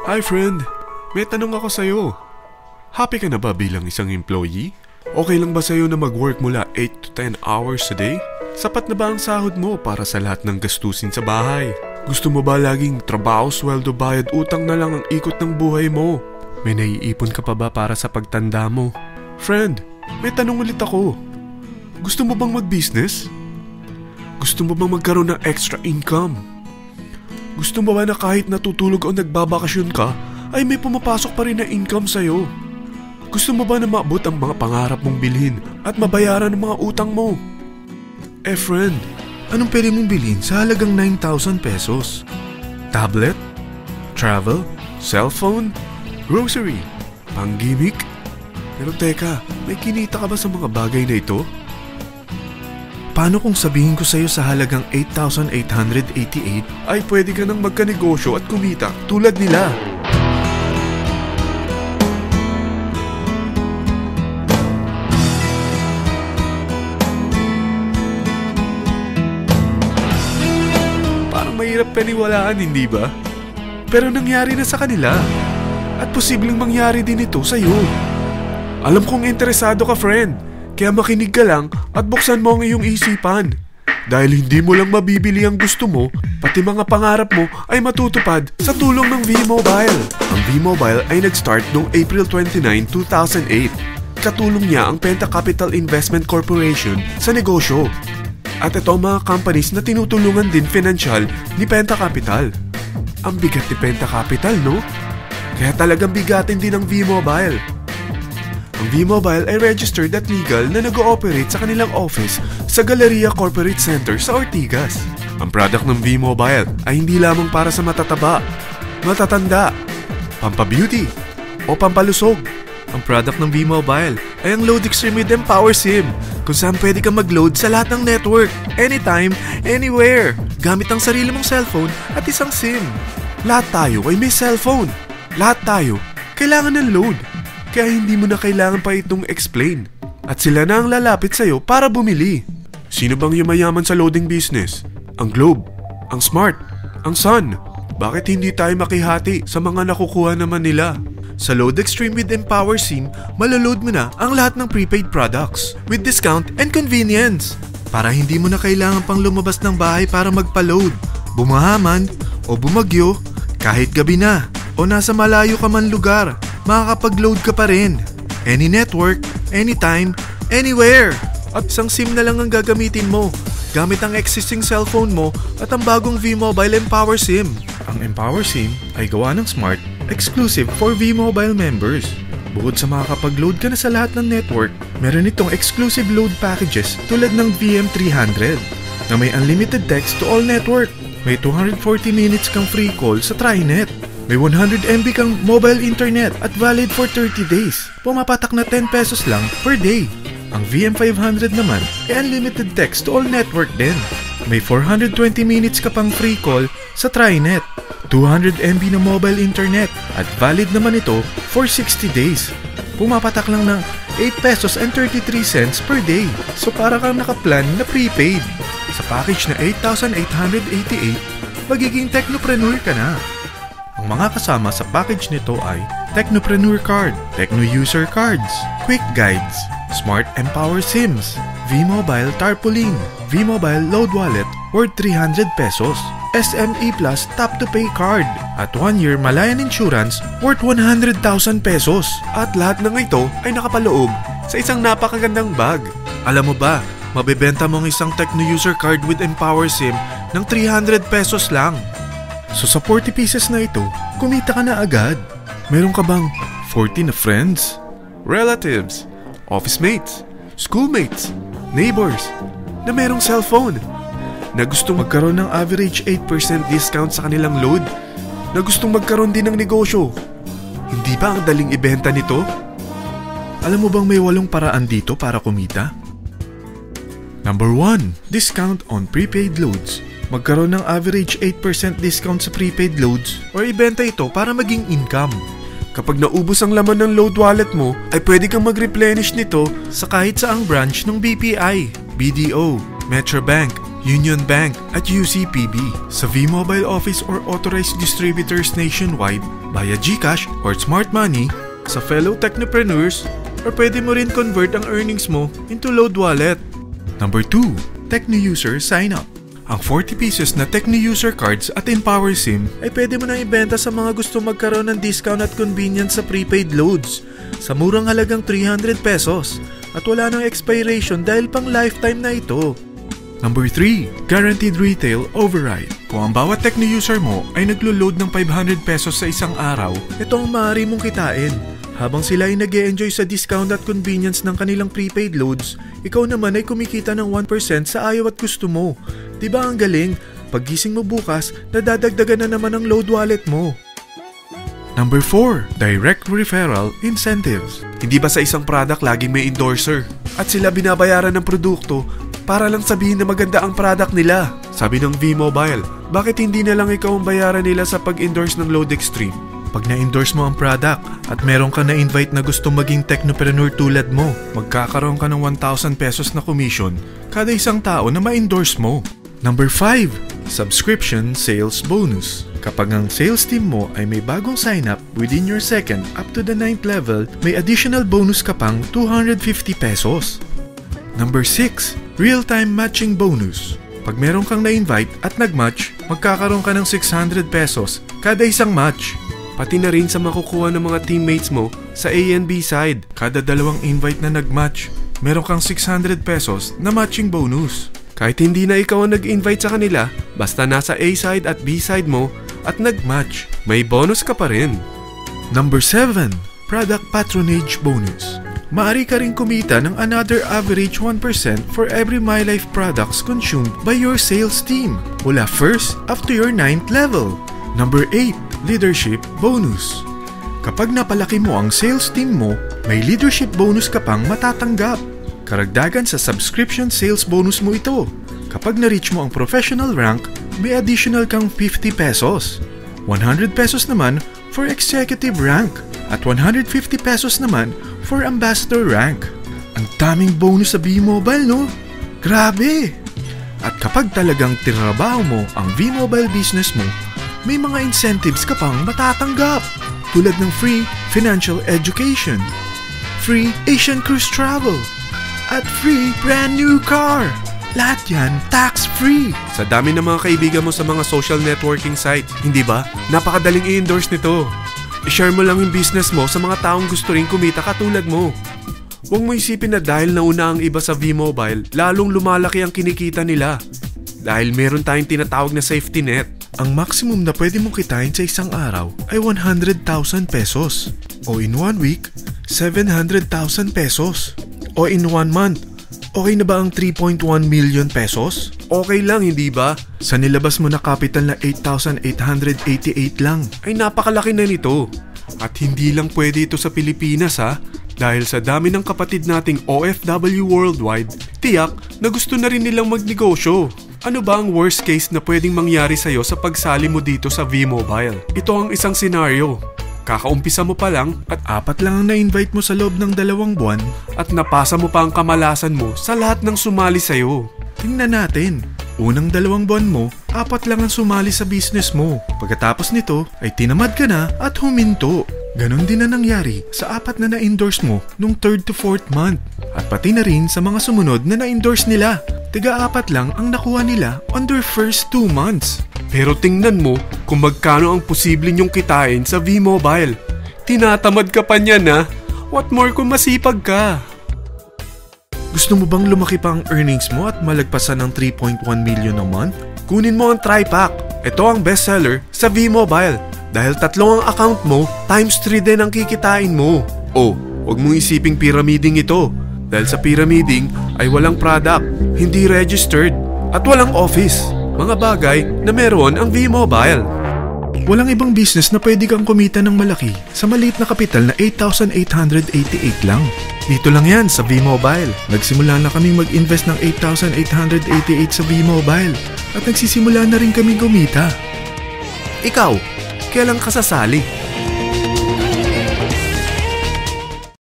Hi friend, may tanong ako sa'yo. Happy ka na ba bilang isang employee? Okay lang ba sa'yo na mag-work mula 8 to 10 hours a day? Sapat na ba ang sahod mo para sa lahat ng gastusin sa bahay? Gusto mo ba laging trabaho, sweldo, bayad, utang na lang ang ikot ng buhay mo? May naiipon ka pa ba para sa pagtanda mo? Friend, may tanong ulit ako. Gusto mo bang mag-business? Gusto mo bang magkaroon ng extra income? Gusto mo ba na kahit natutulog o nagbabakasyon ka, ay may pumapasok pa rin na income sa'yo? Gusto mo ba na maabot ang mga pangarap mong bilhin at mabayaran ang mga utang mo? Friend, anong pwede mong bilhin sa halagang 9,000 pesos? Tablet? Travel? Cellphone? Grocery? Pang-gimmick? Pero teka, may kinita ka ba sa mga bagay na ito? Paano kung sabihin ko sa'yo sa halagang 8,888 ay pwede ka nang magkanegosyo at kumita tulad nila? Mahirap paniwalaan, hindi ba? Pero nangyari na sa kanila. At posibleng mangyari din ito sa'yo. Alam kong interesado ka, friend. Kaya makinig ka lang at buksan mo ang iyong isipan. Dahil hindi mo lang mabibili ang gusto mo, pati mga pangarap mo ay matutupad sa tulong ng V-Mobile. Ang V-Mobile ay nag-start noong April 29, 2008. Katulong niya ang Penta Capital Investment Corporation sa negosyo. At ito ang mga companies na tinutulungan din financial ni Penta Capital. Ang bigat ni Penta Capital, no? Kaya talagang bigatin din ang V-Mobile. Ang V-Mobile ay registered at legal na nag-ooperate sa kanilang office sa Galleria Corporate Center sa Ortigas. Ang product ng V-Mobile ay hindi lamang para sa matataba, matatanda, pampabeauty, o pampalusog. Ang product ng V-Mobile ay ang Load Extreme with Empower SIM, kung saan pwede kang mag-load sa lahat ng network, anytime, anywhere, gamit ang sarili mong cellphone at isang SIM. Lahat tayo ay may cellphone. Lahat tayo kailangan ng load. Kaya hindi mo na kailangan pa itong explain. At sila na ang lalapit sa'yo para bumili. Sino bang yumayaman sa loading business? Ang Globe, ang Smart, ang Sun. Bakit hindi tayo makihati sa mga nakukuha naman nila? Sa Load Extreme with Empower SIM, maloload mo na ang lahat ng prepaid products with discount and convenience. Para hindi mo na kailangan pang lumabas ng bahay para magpa-load. Bumahaman o bumagyo, kahit gabi na o nasa malayo ka man lugar, makakapag-load ka pa rin. Any network, anytime, anywhere. At isang SIM na lang ang gagamitin mo gamit ang existing cellphone mo at ang bagong V-Mobile Empower SIM. Ang Empower SIM ay gawa ng Smart, exclusive for V-Mobile members. Bukod sa makakapag-load ka na sa lahat ng network, meron itong exclusive load packages tulad ng VM300 na may unlimited text to all network. May 240 minutes kang free call sa TriNet. May 100 MB kang mobile internet at valid for 30 days. Pumapatak na 10 pesos lang per day. Ang VM500 naman ay unlimited text to all network din. May 420 minutes ka pang free call sa TriNet. 200 MB na mobile internet at valid naman ito for 60 days. Pumapatak lang ng 8 pesos and 33 cents per day. So para kang nakaplan na prepaid. Sa package na 8,888, magiging technopreneur ka na. Ang mga kasama sa package nito ay Technopreneur Card, Techno User Cards, Quick Guides, Smart Empower SIMs, V-Mobile Tarpaulin, V-Mobile Load Wallet worth 300 pesos, SME Plus Tap to Pay Card, at 1 year Malayan Insurance worth 100,000 pesos. At lahat ng ito ay nakapaloob sa isang napakagandang bag. Alam mo ba, mabebenta mo ang isang Techno User Card with Empower SIM ng 300 pesos lang. So sa 40 pieces na ito, kumita ka na agad. Meron ka bang 40 na friends, relatives, office mates, schoolmates, neighbors na merong cellphone, na gustong magkaroon ng average 8% discount sa kanilang load, na gustong magkaroon din ng negosyo? Hindi ba ang daling ibenta nito? Alam mo bang may 8 paraan dito para kumita? Number 1, discount on prepaid loads. Magkaroon ng average 8% discount sa prepaid loads or ibenta ito para maging income. Kapag naubos ang laman ng load wallet mo, ay pwede kang mag-replenish nito sa kahit saang branch ng BPI, BDO, Metrobank, Union Bank at UCPB. Sa V-Mobile office or authorized distributors nationwide, via GCash or Smart Money, sa fellow technopreneurs, or pwede mo rin convert ang earnings mo into load wallet. Number 2, Techno User Sign Up. Ang 40 pesos na Techno User Cards at Empower SIM ay pwede mo nang ibenta sa mga gusto magkaroon ng discount at convenience sa prepaid loads sa murang halagang 300 pesos at wala nang expiration dahil pang lifetime na ito. Number 3, Guaranteed Retail Override. Kung ang bawat Techno user mo ay naglo-load ng 500 pesos sa isang araw, ito ang maaari mong kitain. Habang sila ay nag-e-enjoy sa discount at convenience ng kanilang prepaid loads, ikaw naman ay kumikita ng 1% sa ayaw at gusto mo. Diba ang galing? Paggising mo bukas, nadadagdagan na naman ang load wallet mo. Number 4, Direct Referral Incentives. Hindi ba sa isang product laging may endorser? At sila binabayaran ng produkto para lang sabihin na maganda ang product nila. Sabi ng V-Mobile, bakit hindi na lang ikaw ang bayaran nila sa pag-endorse ng Load Extreme? Pag na-endorse mo ang product at meron ka na-invite na gusto maging technopreneur tulad mo, magkakaroon ka ng 1,000 pesos na commission kada isang tao na ma-endorse mo. Number 5, Subscription Sales Bonus. Kapag ang sales team mo ay may bagong sign-up within your second up to the 9th level, may additional bonus ka pang 250 pesos. Number 6, Real-Time Matching Bonus. Pag meron kang na-invite at nag-match, magkakaroon ka ng 600 pesos kada isang match. Pati na rin sa makukuha ng mga teammates mo sa A and B side. Kada dalawang invite na nag-match, meron kang 600 pesos na matching bonus. Kahit hindi na ikaw ang nag-invite sa kanila, basta nasa A side at B side mo at nag-match, may bonus ka pa rin. Number 7, Product Patronage Bonus. Maaari ka rin kumita ng another average 1% for every MyLife products consumed by your sales team mula 1st up to your 9th level. Number 8, Leadership Bonus. Kapag napalaki mo ang sales team mo, may leadership bonus ka pang matatanggap. Karagdagan sa subscription sales bonus mo ito. Kapag na-reach mo ang professional rank, may additional kang 50 pesos. 100 pesos naman for executive rank at 150 pesos naman for ambassador rank. Ang daming bonus sa V-Mobile, no? Grabe! At kapag talagang tinrabaho mo ang V-Mobile business mo, may mga incentives ka pang matatanggap tulad ng free financial education, free Asian cruise travel, at free brand new car. Lahat yan tax-free. Sa dami ng mga kaibigan mo sa mga social networking site, hindi ba? Napakadaling i-endorse nito. I-share mo lang yung business mo sa mga taong gusto rin kumita katulad mo. Huwag mo isipin na dahil nauna ang iba sa V-Mobile, lalong lumalaki ang kinikita nila. Dahil meron tayong tinatawag na safety net. Ang maximum na pwede mong kitain sa isang araw ay 100,000 pesos. O in 1 week, 700,000 pesos. O in 1 month, okay na ba ang 3.1 million pesos? Okay lang, hindi ba? Sa nilabas mo na capital na 8,888 lang, ay napakalaki na nito. At hindi lang pwede ito sa Pilipinas ha, dahil sa dami ng kapatid nating OFW worldwide, tiyak na gusto na rin nilang magnegosyo. Ano ba ang worst case na pwedeng mangyari sa'yo sa pagsali mo dito sa V-Mobile? Ito ang isang senaryo. Kakaumpisa mo pa lang at 4 lang ang na-invite mo sa loob ng 2 buwan at napasa mo pa ang kamalasan mo sa lahat ng sumali sa'yo. Tingnan natin. Unang 2 buwan mo, 4 lang ang sumali sa business mo. Pagkatapos nito ay tinamad ka na at huminto. Ganon din na nangyari sa 4 na na-endorse mo nung 3rd to 4th month. At pati na rin sa mga sumunod na na-endorse nila. Tiga-4 lang ang nakuha nila on their first 2 months. Pero tingnan mo kung magkano ang posible nyong kitain sa V-Mobile. Tinatamad ka pa niyan ha? What more kung masipag ka? Gusto mo bang lumaki pa ang earnings mo at malagpasan ng 3.1 million a month? Kunin mo ang TriPack. Ito ang bestseller sa V-Mobile. Dahil 3 ang account mo, times 3 din ang kikitain mo. Oh, huwag mong isiping pyramiding ito. Dahil sa pyramiding ay walang product, hindi registered, at walang office. Mga bagay na meron ang V-Mobile. Walang ibang business na pwede kang kumita ng malaki sa maliit na kapital na 8,888 lang. Dito lang yan sa V-Mobile. Nagsimula na kaming mag-invest ng 8,888 sa V-Mobile at nagsisimula na rin kaming kumita. Ikaw, kailan ka sasali?